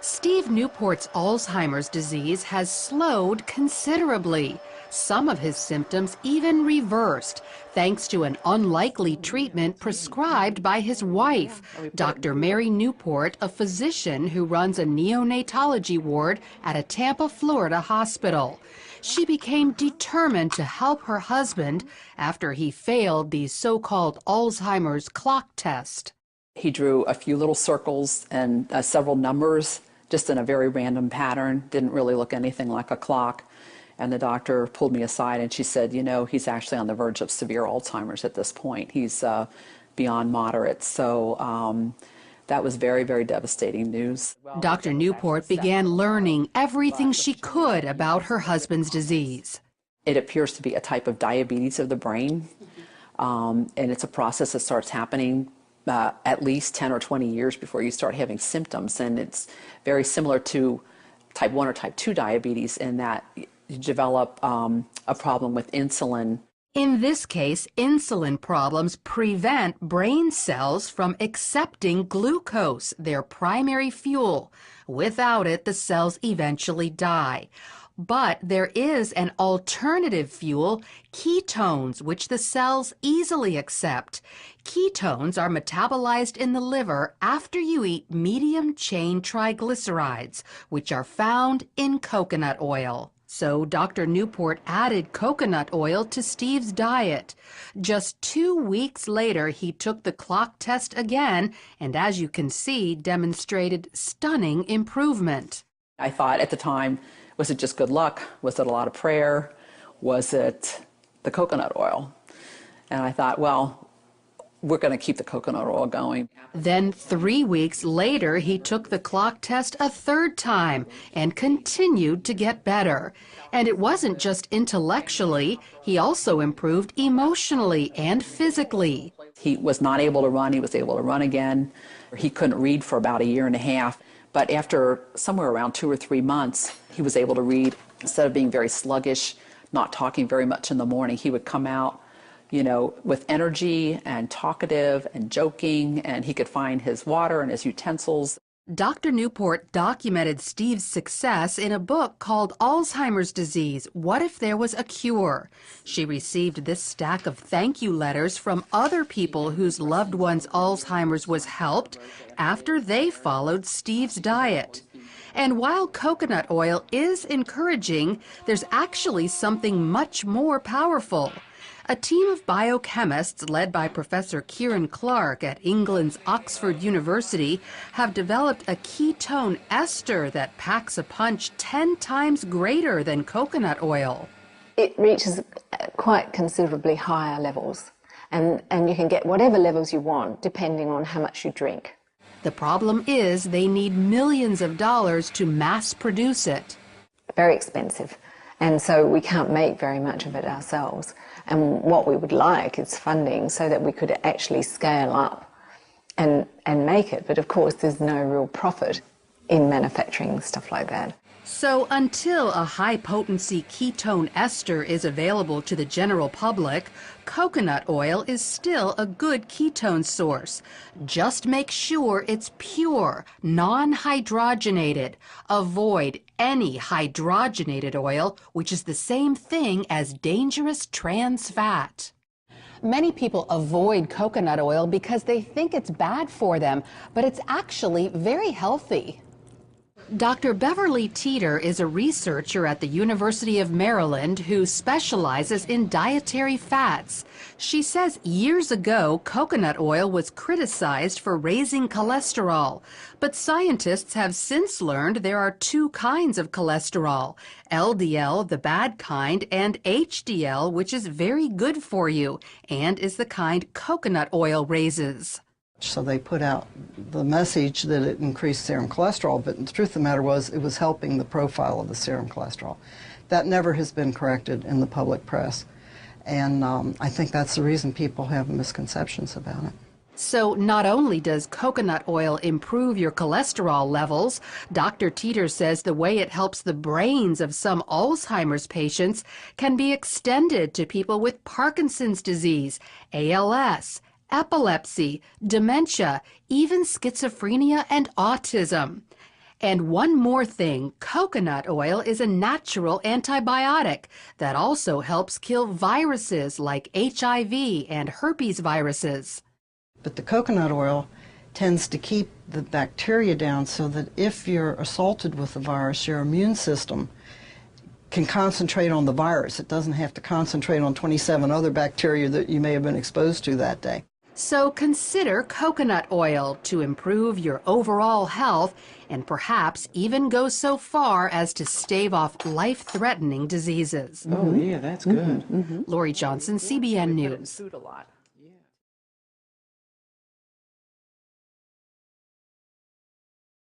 Steve Newport's Alzheimer's disease has slowed considerably. Some of his symptoms even reversed, thanks to an unlikely treatment prescribed by his wife, Dr. Mary Newport, a physician who runs a neonatology ward at a Tampa, Florida hospital. She became determined to help her husband after he failed the so-called Alzheimer's clock test. He drew a few little circles and several numbers, just in a very random pattern, didn't really look anything like a clock. And the doctor pulled me aside and she said, you know, he's actually on the verge of severe Alzheimer's at this point. He's beyond moderate. So that was very, very devastating news. Dr. Newport began learning everything she could about her husband's disease. It appears to be a type of diabetes of the brain, and it's a process that starts happening at least 10 or 20 years before you start having symptoms. And it's very similar to type 1 or type 2 diabetes in that you develop a problem with insulin. In this case, insulin problems prevent brain cells from accepting glucose, their primary fuel. Without it, the cells eventually die. But there is an alternative fuel, ketones, which the cells easily accept. Ketones are metabolized in the liver after you eat medium-chain triglycerides, which are found in coconut oil. So Dr. Newport added coconut oil to Steve's diet. Just 2 weeks later, he took the clock test again, and as you can see, demonstrated stunning improvement. I thought at the time, was it just good luck? Was it a lot of prayer? Was it the coconut oil? And I thought, well, we're going to keep the coconut oil going. Then 3 weeks later, he took the clock test a third time and continued to get better. And it wasn't just intellectually, he also improved emotionally and physically. He was not able to run, he was able to run again. He couldn't read for about 1.5 years. But after somewhere around 2 or 3 months, he was able to read. Instead of being very sluggish, not talking very much in the morning, he would come out, you know, with energy and talkative and joking, and he could find his water and his utensils. Dr. Newport documented Steve's success in a book called Alzheimer's Disease, What If There Was a Cure? She received this stack of thank you letters from other people whose loved ones' Alzheimer's was helped after they followed Steve's diet. And while coconut oil is encouraging, there's actually something much more powerful. A team of biochemists led by Professor Kieran Clark at England's Oxford University have developed a ketone ester that packs a punch 10 times greater than coconut oil. It reaches quite considerably higher levels, and you can get whatever levels you want depending on how much you drink. The problem is they need millions of dollars to mass produce it. Very expensive, and so we can't make very much of it ourselves. And what we would like is funding so that we could actually scale up and make it. But of course, there's no real profit in manufacturing stuff like that. So until a high-potency ketone ester is available to the general public, coconut oil is still a good ketone source. Just make sure it's pure, non-hydrogenated. Avoid any hydrogenated oil, which is the same thing as dangerous trans fat. Many people avoid coconut oil because they think it's bad for them, but it's actually very healthy. Dr. Beverly Teeter is a researcher at the University of Maryland who specializes in dietary fats. She says years ago, coconut oil was criticized for raising cholesterol, but scientists have since learned there are 2 kinds of cholesterol, LDL, the bad kind, and HDL, which is very good for you and is the kind coconut oil raises. So they put out the message that it increased serum cholesterol, but the truth of the matter was it was helping the profile of the serum cholesterol. That never has been corrected in the public press, and I think that's the reason people have misconceptions about it. So not only does coconut oil improve your cholesterol levels, Dr. Teeter says the way it helps the brains of some Alzheimer's patients can be extended to people with Parkinson's disease, ALS, epilepsy, dementia, even schizophrenia and autism. And one more thing, coconut oil is a natural antibiotic that also helps kill viruses like HIV and herpes viruses. But the coconut oil tends to keep the bacteria down so that if you're assaulted with the virus, your immune system can concentrate on the virus. It doesn't have to concentrate on 27 other bacteria that you may have been exposed to that day. So consider coconut oil to improve your overall health and perhaps even go so far as to stave off life-threatening diseases. Oh, yeah, that's good. Lori Johnson, CBN News. Food a lot.